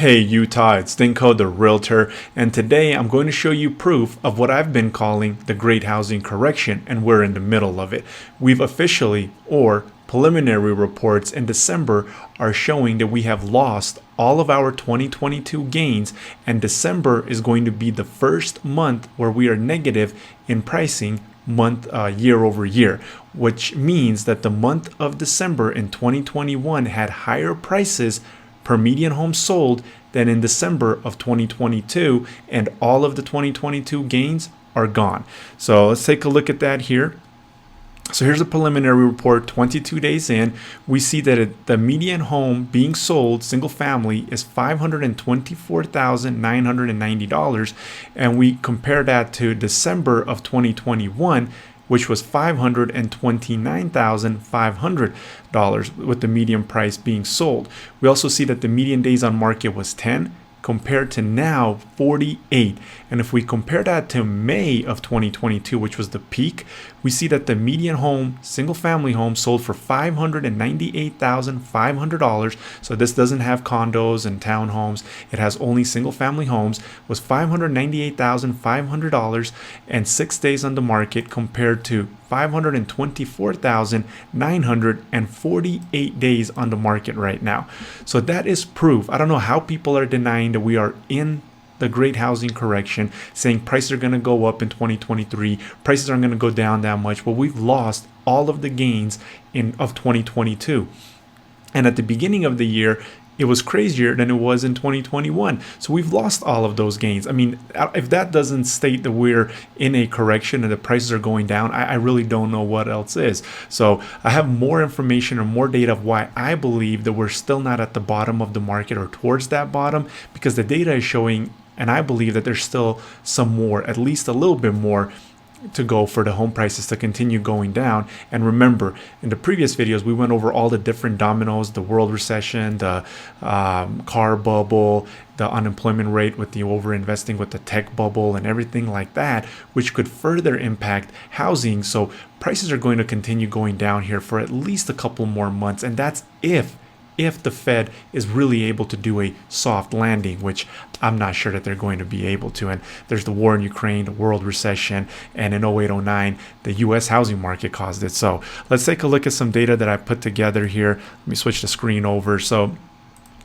Hey Utah, it's Dinko the Realtor, and today I'm going to show you proof of what I've been calling the Great Housing Correction, and we're in the middle of it. We've officially, or preliminary reports in December are showing that we have lost all of our 2022 gains, and December is going to be the first month where we are negative in pricing year over year, which means that the month of December in 2021 had higher prices per median home sold than in December of 2022, and all of the 2022 gains are gone. So let's take a look at that here. So here's a preliminary report 22 days in. We see that the median home being sold, single family, is $524,990. And we compare that to December of 2021, which was $529,500 with the median price being sold. We also see that the median days on market was 10 compared to now 48. And if we compare that to May of 2022, which was the peak, we see that the median home, single family home, sold for $598,500. So this doesn't have condos and townhomes. It has only single family homes, was $598,500 and 6 days on the market compared to $524,948 days on the market right now. So that is proof. I don't know how people are denying that we are in the great housing correction, saying prices are going to go up in 2023, prices aren't going to go down that much. Well, we've lost all of the gains of 2022. And at the beginning of the year, it was crazier than it was in 2021. So we've lost all of those gains. I mean, if that doesn't state that we're in a correction and the prices are going down, I really don't know what else is. So I have more information or more data of why I believe that we're still not at the bottom of the market or towards that bottom, because the data is showing, and I believe that there's still some more, at least a little bit more, to go for the home prices to continue going down. And remember, in the previous videos, we went over all the different dominoes, the world recession, the car bubble, the unemployment rate with the overinvesting with the tech bubble and everything like that, which could further impact housing. So prices are going to continue going down here for at least a couple more months. And that's if the Fed is really able to do a soft landing, which I'm not sure that they're going to be able to. And there's the war in Ukraine, the world recession, and in 08-09, the US housing market caused it. So let's take a look at some data that I put together here. Let me switch the screen over. So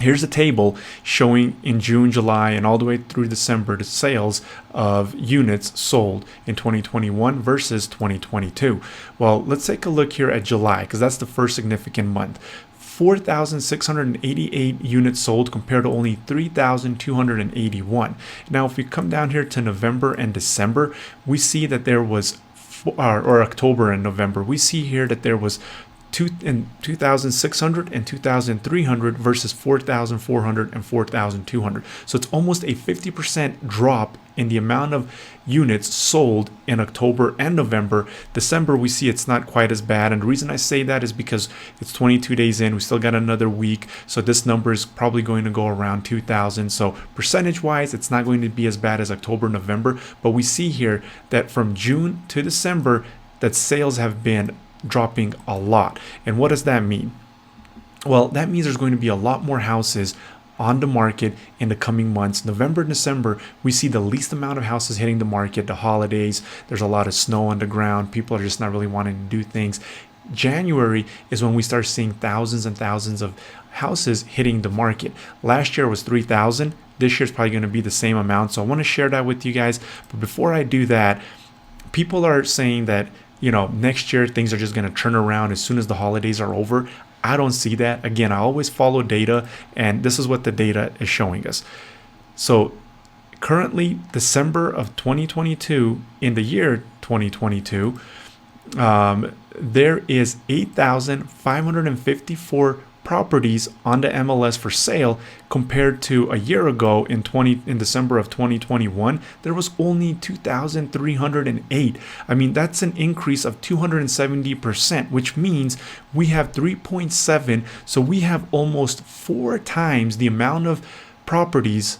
here's a table showing in June, July, and all the way through December the sales of units sold in 2021 versus 2022. Well, let's take a look here at July, because that's the first significant month. 4,688 units sold compared to only 3,281. Now, if we come down here to November and December, we see that there was, or October and November, we see here that there was 2,600 and 2,300 versus 4,400 and 4,200. So it's almost a 50% drop in the amount of units sold in October and November. December, we see it's not quite as bad. And the reason I say that is because it's 22 days in. We still got another week. So this number is probably going to go around 2,000. So percentage-wise, it's not going to be as bad as October, November. But we see here that from June to December, that sales have been dropping a lot. And what does that mean? Well, that means there's going to be a lot more houses on the market in the coming months. November and December, we see the least amount of houses hitting the market. The holidays, there's a lot of snow on the ground. People are just not really wanting to do things. January is when we start seeing thousands and thousands of houses hitting the market. Last year was 3,000. This year is probably going to be the same amount. So I want to share that with you guys. But before I do that, people are saying that, you know, next year things are just going to turn around as soon as the holidays are over. I don't see that. Again, I always follow data, and this is what the data is showing us. So currently, December of 2022, in the year 2022, there is 8,554 properties on the MLS for sale, compared to a year ago in December of 2021, there was only 2,308. I mean, that's an increase of 270%, which means we have 3.7. So we have almost 4 times the amount of properties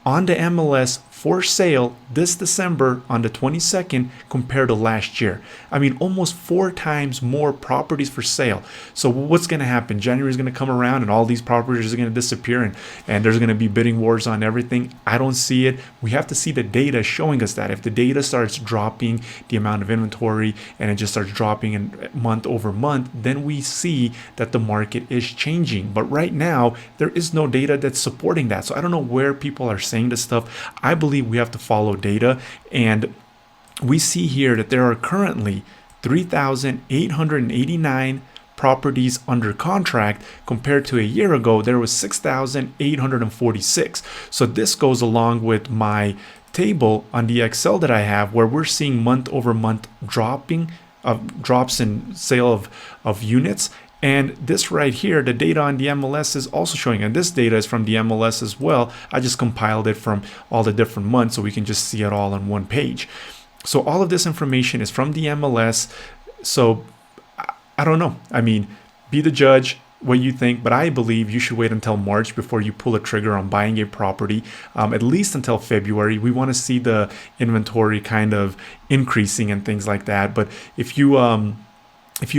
on the MLS for sale this December on the 22nd compared to last year. I mean, almost 4 times more properties for sale. So what's going to happen? January is going to come around and all these properties are going to disappear, and there's going to be bidding wars on everything. I don't see it. We have to see the data showing us that. If the data starts dropping the amount of inventory and it just starts dropping in month over month, then we see that the market is changing. But right now, there is no data that's supporting that. So I don't know where people are saying this stuff. I believe we have to follow data, and we see here that there are currently 3,889 properties under contract compared to a year ago there was 6,846. So this goes along with my table on the Excel that I have, where we're seeing month over month drops in sale of units. And this right here, the data on the MLS is also showing, and this data is from the MLS as well. I just compiled it from all the different months so we can just see it all on one page. So all of this information is from the MLS. So I don't know. I mean, be the judge what you think, but I believe you should wait until March before you pull a trigger on buying a property, at least until February. We want to see the inventory kind of increasing and things like that. But if you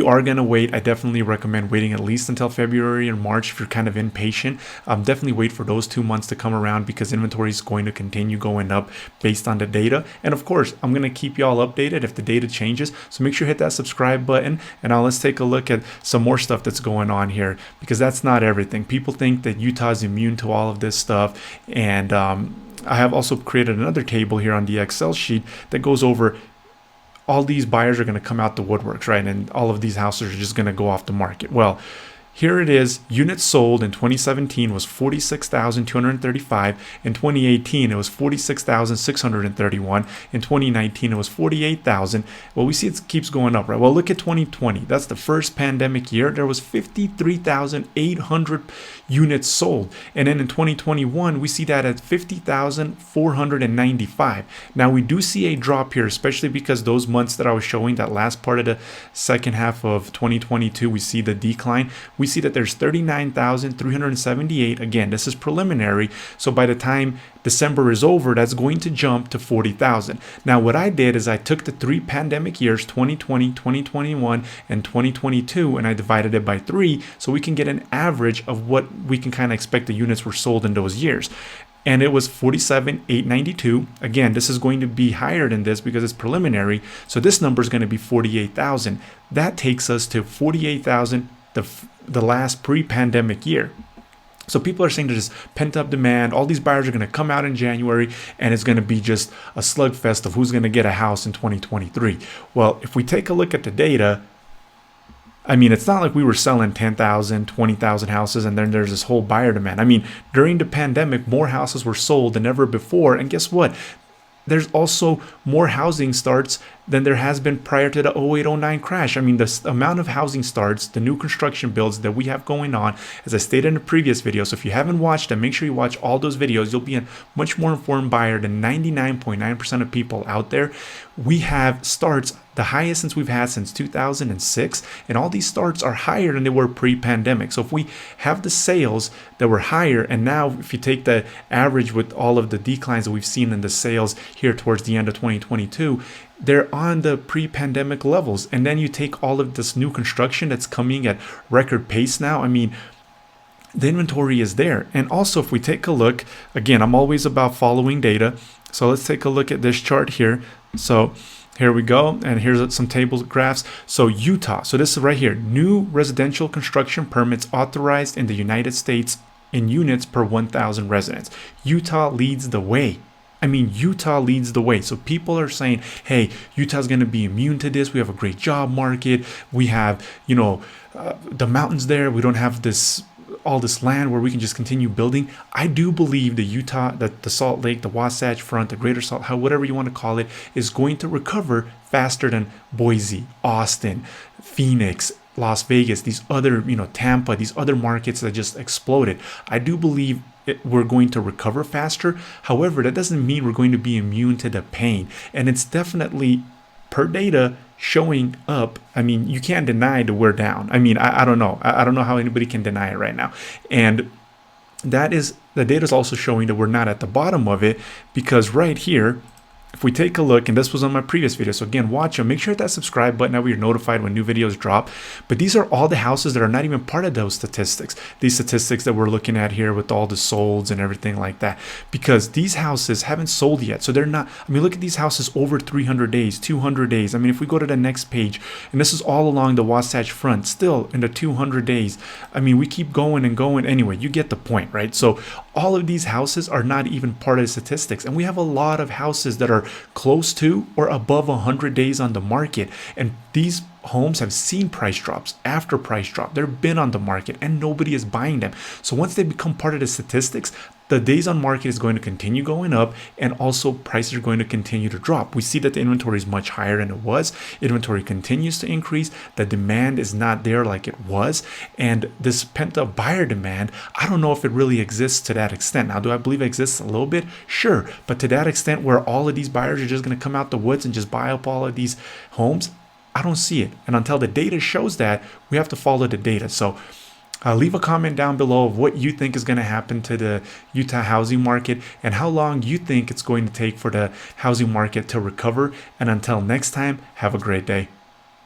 are going to wait, I definitely recommend waiting at least until February or March if you're kind of impatient. Definitely wait for those 2 months to come around, because inventory is going to continue going up based on the data. And of course, I'm going to keep y'all updated if the data changes. So make sure you hit that subscribe button. And now let's take a look at some more stuff that's going on here, because that's not everything. People think that Utah is immune to all of this stuff. And I have also created another table here on the Excel sheet that goes over all these buyers are going to come out the woodworks, right? And all of these houses are just going to go off the market. Well, here it is. Units sold in 2017 was 46,235. In 2018, it was 46,631. In 2019, it was 48,000. Well, we see it keeps going up, right? Well, look at 2020. That's the first pandemic year. There was 53,800 units sold. And then in 2021, we see that at 50,495. Now, we do see a drop here, especially because those months that I was showing, that last part of the second half of 2022, we see the decline. We see that there's 39,378. Again, this is preliminary. So by the time December is over, that's going to jump to 40,000. Now, what I did is I took the 3 pandemic years, 2020, 2021, and 2022, and I divided it by 3 so we can get an average of what we can kind of expect the units were sold in those years. And it was 47,892. Again, this is going to be higher than this because it's preliminary. So this number is going to be 48,000. That takes us to 48,000 the last pre-pandemic year. So people are saying there's pent-up demand. All these buyers are going to come out in January, and it's going to be just a slugfest of who's going to get a house in 2023. Well, if we take a look at the data, I mean, it's not like we were selling 10,000, 20,000 houses and then there's this whole buyer demand. I mean, during the pandemic, more houses were sold than ever before. And guess what? There's also more housing starts than there has been prior to the 08-09 crash. I mean, the amount of housing starts, the new construction builds that we have going on, as I stated in the previous video. So if you haven't watched them, make sure you watch all those videos. You'll be a much more informed buyer than 99.9% of people out there. We have starts the highest since we've had since 2006, and all these starts are higher than they were pre-pandemic. So if we have the sales that were higher, and now if you take the average with all of the declines that we've seen in the sales here towards the end of 2022, they're on the pre-pandemic levels. And then you take all of this new construction that's coming at record pace now. I mean, the inventory is there. And also, if we take a look, again, I'm always about following data. So let's take a look at this chart here. So here we go, and here's some table graphs. So Utah, so this is right here, new residential construction permits authorized in the United States in units per 1,000 residents. Utah leads the way. I mean, Utah leads the way. So people are saying, hey, Utah's going to be immune to this. We have a great job market. We have, the mountains there. We don't have all this land where we can just continue building. I do believe the Utah, the Salt Lake, the Wasatch Front, the Greater Salt, whatever you want to call it, is going to recover faster than Boise, Austin, Phoenix, Las Vegas, these other, Tampa, these other markets that just exploded. I do believe we're going to recover faster. However, that doesn't mean we're going to be immune to the pain. And it's definitely, per data, showing up. I mean, you can't deny that we're down. I mean, I don't know. I don't know how anybody can deny it right now. And that is, the data is also showing that we're not at the bottom of it, because right here, if we take a look, and this was on my previous video, so again, watch them, make sure that subscribe button, that way you're notified when new videos drop. But these are all the houses that are not even part of those statistics, these statistics that we're looking at here with all the solds and everything like that, because these houses haven't sold yet. So they're not, I mean, look at these houses over 300 days, 200 days. I mean, if we go to the next page, and this is all along the Wasatch Front, still in the 200 days. I mean, we keep going and going. Anyway, you get the point, right? So all of these houses are not even part of the statistics, and we have a lot of houses that are close to or above 100 days on the market, and these homes have seen price drops after price drop. They've been on the market and nobody is buying them. So once they become part of the statistics, the days on market is going to continue going up, and also prices are going to continue to drop. We see that the inventory is much higher than it was. Inventory continues to increase. The demand is not there like it was. And this pent-up buyer demand, I don't know if it really exists to that extent. Now, do I believe it exists a little bit? Sure. But to that extent where all of these buyers are just going to come out the woods and just buy up all of these homes, I don't see it. And until the data shows that, we have to follow the data. So leave a comment down below of what you think is going to happen to the Utah housing market and how long you think it's going to take for the housing market to recover. And until next time, have a great day.